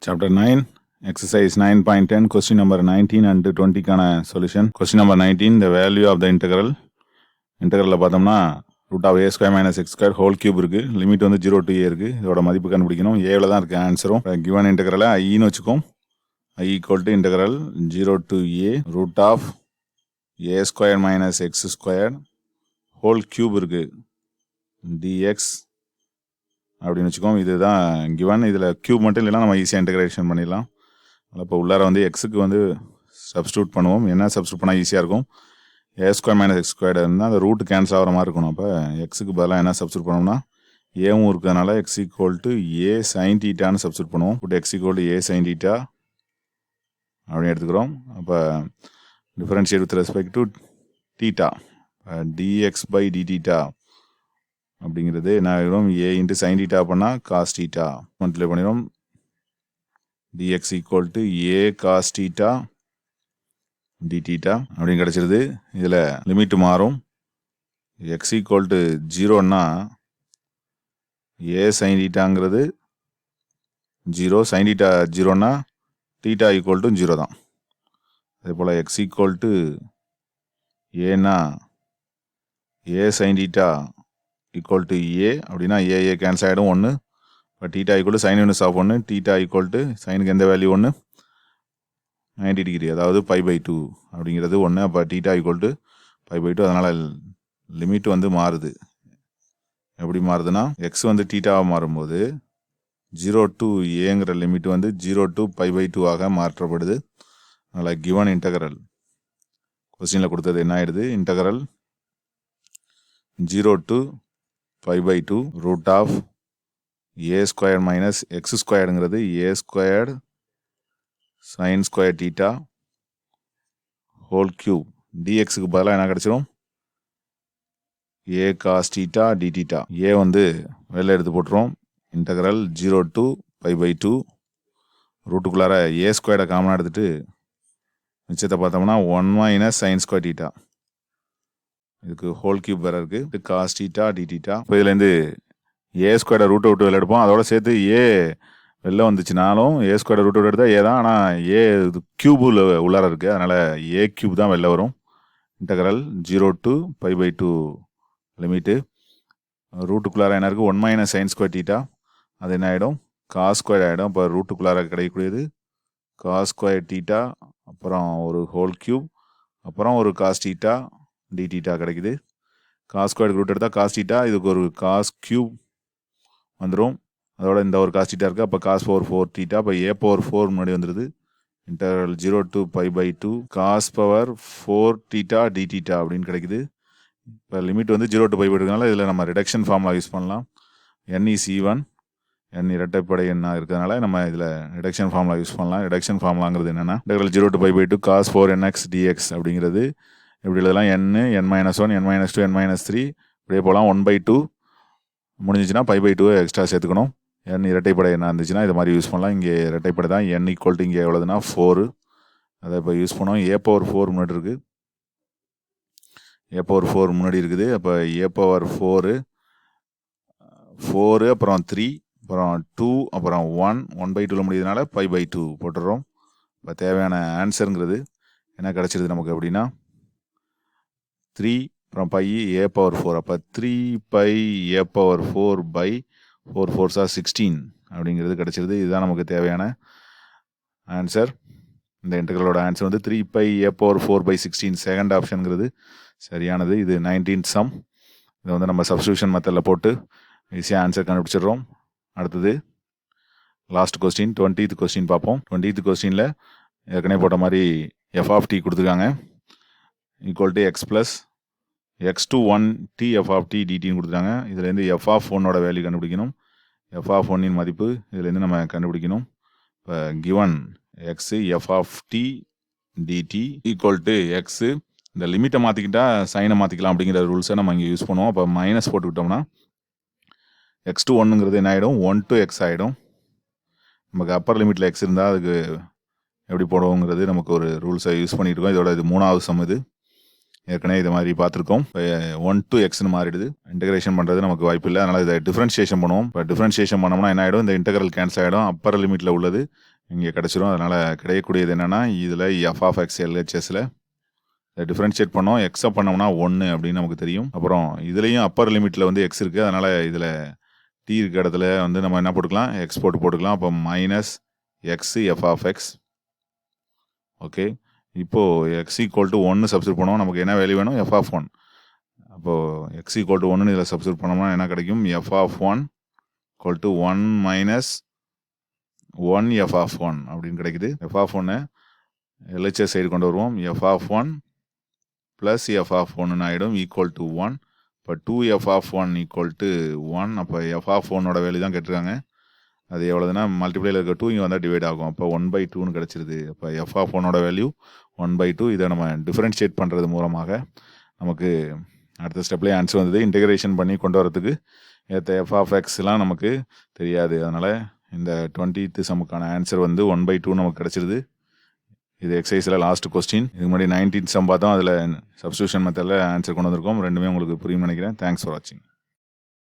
Chapter 9, exercise 9.10, question number 19 and 20 கான solution. Question number 19, the value of the integral. இன்டெக்ரலில் பார்த்தோம்னா √a² - x² whole cube இருக்குது. Limit வந்து 0 to a இருக்குது. இதோட மதிப்பு கண்டுபிடிக்கணும். ஏவில் தான் இருக்குது ஆன்சரும். கிவன் இன்டெக்ரலை ஐன்னு வச்சுக்கோம். I equal to integral 0 to a √a² - x² whole cube இருக்குது dx அப்படின்னு வச்சுக்கோம். இதுதான் கிவன். இதில் கியூப் மட்டும் இல்லைனா நம்ம ஈஸியாக இன்டெகிரேஷன் பண்ணிடலாம். அதில் இப்போ உள்ளார வந்து எக்ஸுக்கு வந்து சப்ஸ்டியூட் பண்ணுவோம். என்ன சப்ஸ்டியூட் பண்ணால் ஈஸியாக இருக்கும்? a² - x² இருந்தால் அந்த ரூட் கேன்சல் ஆகிற மாதிரி இருக்கணும். அப்போ எக்ஸுக்கு பதிலாக என்ன சப்ஸ்டியூட் பண்ணோம்னா ஏவும் இருக்கிறதுனால x = a sin θன்னு சப்ஸ்டியூட் பண்ணுவோம். x = a sin θ அப்படின்னு எடுத்துக்கிறோம். அப்போ differentiate with respect to θ dx/dθ அப்படிங்கிறது என்ன ஆகிடும்? a × sin θ பண்ணால் cos θ மல்டிப்ளை பண்ணிடும். dx = a cos θ dθ அப்படின்னு கிடச்சிருது. இதில் லிமிட் மாறும். x = 0ன்னா a sin θங்கிறது 0, sin θ 0ன்னா θ = 0 தான். அதே போல் x = a a sin θ = a அப்படின்னா a கேன்சல் ஆகிடும் 1. இப்போ θ = sin - 1, θ = சைனுக்கு எந்த வேல்யூ 1 90 டிகிரி, அதாவது π/2 அப்படிங்கிறது 1. அப்போ θ = π/2. அதனால் லிமிட் வந்து மாறுது. எப்படி மாறுதுன்னா x வந்து θவாக மாறும்போது 0 to aங்கிற லிமிட் வந்து 0 to π/2 ஆக மாற்றப்படுது. அதனால் கிவன் இன்டெக்ரல் கொஸ்டினில் கொடுத்தது என்ன ஆயிடுது? இன்டெக்ரல் 0 to π/2 √a² - x²ங்கிறது a² sin² θ ஹோல் கியூப் dxக்கு பதிலாக என்ன கிடச்சிரும்? a cos θ dθ. a வந்து வெளில எடுத்து போட்டுரும். இன்டெக்ரல் 0 to π/2 ரூட்டுக்குள்ளார a² காமனாக எடுத்துட்டு மிச்சத்தை பார்த்தோம்னா 1 - sin² θ. இதுக்கு ஹோல் கியூப் வேறு இருக்குது. cos θ dθ. இப்போ இதுலேருந்து a² ரூட்டை விட்டு வெளில எடுப்போம். அதோட சேர்த்து a வெளில வந்துச்சுனாலும் a² ரூட்டை விட்டு எடுத்தால் a தான். ஆனால் a இது கியூபில் உள்ளார இருக்குது. அதனால் a³ தான் வெளில வரும். இன்டெக்ரல் 0 to π/2 லிமிட்டு ரூட்டுக்குள்ளார என்ன இருக்குது? 1 - sin² θ. அது என்ன ஆகிடும்? cos² ஆகிடும். இப்போ ரூட்டுக்குள்ளார கிடைக்கக்கூடியது cos² θ, அப்புறம் ஒரு ஹோல் கியூப், அப்புறம் ஒரு cos θ dθ கிடைக்குது. cos² ரூட் எடுத்தால் cos θ, இதுக்கு ஒரு cos³ வந்துடும். அதோட இந்த ஒரு cos θ இருக்குது. அப்போ cos⁴θ. அப்போ a⁴ முன்னாடி வந்துடுது. இன்டெக்ரல் 0 to π/2 cos⁴θ dθ அப்படின்னு கிடைக்குது. இப்போ லிமிட் வந்து 0 to π/2னால இதில் நம்ம ரிடக்ஷன் ஃபார்முலா யூஸ் பண்ணலாம். n is even, n இரட்டைப்படை எண்ணாக இருக்கிறதுனால நம்ம இதில் ரிடக்ஷன் ஃபார்முலா யூஸ் பண்ணலாம். ரிடக்ஷன் ஃபார்முலாங்கிறது என்னென்னா இன்டெக்ரல் 0 to π/2 cos⁴nx dx அப்படிங்கிறது எப்படி எழுதலாம்? n - 1 n - 2 n - 3 இப்படியே போகலாம். 1/2 முடிஞ்சிச்சுன்னா π/2 எக்ஸ்ட்ரா சேர்த்துக்கணும். n இரட்டைப்படை என்ன இருந்துச்சுன்னா இது மாதிரி யூஸ் பண்ணலாம். இங்கே இரட்டைப்படை தான். n = இங்கே எவ்வளோதுன்னா 4. அதை இப்போ யூஸ் பண்ணோம். a⁴ முன்னாடி இருக்குது. a⁴ முன்னாடி இருக்குது. அப்போ a⁴ 4 அப்புறம் 3 அப்புறம் 2 அப்புறம் 1 1/2 முடியுதுனால π/2 போட்டுடுறோம். இப்போ தேவையான ஆன்சருங்கிறது என்ன கிடச்சிருது நமக்கு அப்படின்னா 3 அப்புறம் π a⁴. அப்போ 3π a⁴/4 4 4s are 16 அப்படிங்கிறது கிடச்சிருது. இதுதான் நமக்கு தேவையான ஆன்சர். இந்த இன்டெக்ரலோட ஆன்சர் வந்து 3π a⁴/16 செகண்ட் ஆப்ஷனுங்கிறது சரியானது. இது 19th சம். இதை வந்து நம்ம சப்ஸ்டியூஷன் மெத்தடில் போட்டு ஈஸியாக ஆன்சர் கண்டுபிடிச்சிடுறோம். அடுத்தது லாஸ்ட் கொஸ்டின் 20th கொஸ்டின் பார்ப்போம். 20th கொஸ்டினில் ஏற்கனவே போட்ட மாதிரி f(t) கொடுத்துருக்காங்க. = x + x to 1 t f(t) dtன்னு கொடுத்துட்டாங்க. இதுலேருந்து f(1) வேல்யூ கண்டுபிடிக்கணும். f(1) மதிப்பு இதுலேருந்து நம்ம கண்டுபிடிக்கணும். இப்போ given x f(t) dt = x. இந்த லிமிட்டை மாற்றிக்கிட்டா சைனை மாற்றிக்கலாம் அப்படிங்கிற ரூல்ஸை நம்ம இங்கே யூஸ் பண்ணுவோம். அப்போ மைனஸ் போட்டுக்கிட்டோம்னா x to 1ங்கிறது என்ன ஆகிடும்? 1 to x ஆகிடும். நமக்கு அப்பர் லிமிட்டில் x இருந்தால் அதுக்கு எப்படி போடுவோங்கிறது நமக்கு ஒரு ரூல்ஸை யூஸ் பண்ணிட்டு இருக்கோம். இதோட இது 3வது சம். இது ஏற்கனவே இது மாதிரி பார்த்துருக்கோம். இப்போ 1 to xன்னு மாறிடுது. இன்டெகிரேஷன் பண்ணுறது நமக்கு வாய்ப்பு இல்லை. அதனால் இதை டிஃப்ரென்ஷியேஷன் பண்ணுவோம். இப்போ டிஃப்ரென்ஷியேஷன் பண்ணோம்னா என்ன ஆகிடும்? இந்த இன்டெகிரல் கேன்சல் ஆகிடும். அப்பர் லிமிட்டில் உள்ளது இங்கே கிடச்சிரும். அதனால் கிடைக்கக்கூடியது என்னென்னா இதில் எஃப் ஆஃப் எக்ஸ் எல்ஹெச்எஸில் டிஃப்ரென்ஷியேட் பண்ணோம். எக்ஸை பண்ணோம்னா 1 அப்படின்னு நமக்கு தெரியும். அப்புறம் இதுலேயும் அப்பர் லிமிட்டில் வந்து எக்ஸ் இருக்குது. அதனால் இதில் டி இருக்க இடத்துல வந்து நம்ம என்ன போட்டுக்கலாம், எக்ஸ் போட்டுக்கலாம். அப்போ minus x f of x. Okay, இப்போது எக்ஸ் ஈக்குவல் டு 1 சப்ஸ்டியூட் பண்ணுவோம். நமக்கு என்ன வேல்யூ வேணும், எஃப் ஆஃப் 1. அப்போது எக்ஸ் ஈக்குவல் டு 1 இதில் சப்ஸ்டியூட் பண்ணோம்னா என்ன கிடைக்கும், f of 1 equal to 1 minus 1 f of 1 அப்படின்னு கிடைக்குது. எஃப் ஆஃப் 1 எல்ஹெச்எஸ் சைடு கொண்டு வருவோம். F of 1 plus f of 1 ஆகிடும் ஈக்குவல் டு 1. இப்போ 2 எஃப் ஆஃப் 1 ஈக்குவல் டு 1. அப்போ எஃப் ஆஃப் 1ஓட வேல்யூ தான் கேட்டிருக்காங்க. அது எவ்வளோதுன்னா மல்டிப்ளைல இருக்க 2 இங்கே வந்தால் டிவைட் ஆகும். அப்போ 1/2ன்னு கிடச்சிருது. அப்போ எஃப் ஆஃப் 1ஓட வேல்யூ 1/2. இதை நம்ம டிஃப்ரென்ஷியேட் பண்ணுறது மூலமாக நமக்கு அடுத்த ஸ்டெப்லேயே ஆன்சர் வந்தது. இன்டெகிரேஷன் பண்ணி கொண்டு வரதுக்கு ஏற்ற எஃப் ஆஃப் எக்ஸ்லாம் நமக்கு தெரியாது. அதனால் இந்த 20th சம்முக்கான ஆன்சர் வந்து 1/2 நமக்கு கிடச்சிருது. இது எக்ஸசைஸில் லாஸ்ட் கொஸ்டின். இதுக்கு முன்னாடி 19th சம் பார்த்தோம். அதில் சப்ஸ்டியூஷன் மெத்தடில் ஆன்சர் கொண்டு வந்திருக்கோம். ரெண்டுமே உங்களுக்கு புரியும் நினைக்கிறேன். தேங்க்ஸ் ஃபார் வாட்சிங்.